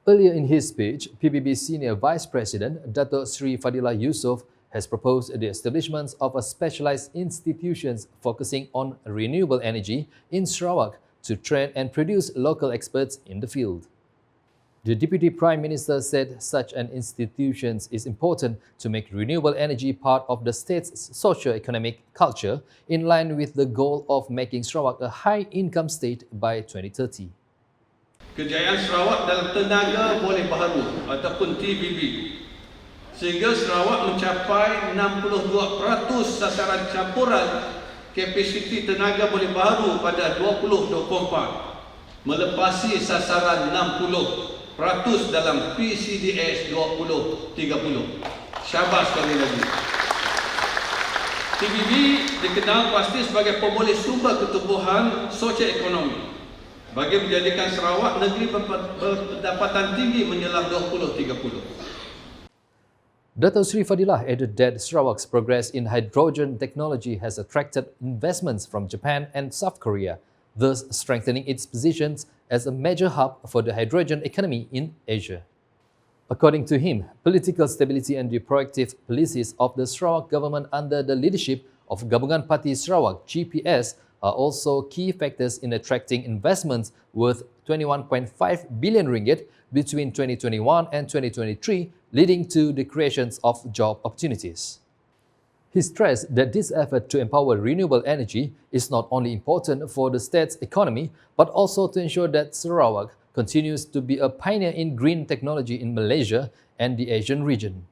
Earlier in his speech, PBB Senior Vice President Dato Sri Fadilah Yusof has proposed the establishment of a specialized institutions focusing on renewable energy in Sarawak to train and produce local experts in the field. The Deputy Prime Minister said such an institution is important to make renewable energy part of the state's socio-economic culture in line with the goal of making Sarawak a high-income state by 2030. Kejayaan Sarawak dalam tenaga boleh baharu ataupun TBB sehingga Sarawak mencapai 62% sasaran campuran kapasiti tenaga boleh baharu pada 2024 melepasi sasaran 60% dalam PCDS 2030. Syabas sekali lagi. TBB dikenal pasti sebagai pemboleh sumber ketumbuhan sosioekonomi bagi menjadikan Sarawak negeri berpendapatan tinggi menjelang 2030. Dato Sri Fadilah added that Sarawak's progress in hydrogen technology has attracted investments from Japan and South Korea, thus strengthening its positions as a major hub for the hydrogen economy in Asia. According to him, political stability and the proactive policies of the Sarawak government under the leadership of Gabungan Parti Sarawak (GPS) are also key factors in attracting investments worth 21.5 billion ringgit between 2021 and 2023, leading to the creation of job opportunities. He stressed that this effort to empower renewable energy is not only important for the state's economy, but also to ensure that Sarawak continues to be a pioneer in green technology in Malaysia and the Asian region.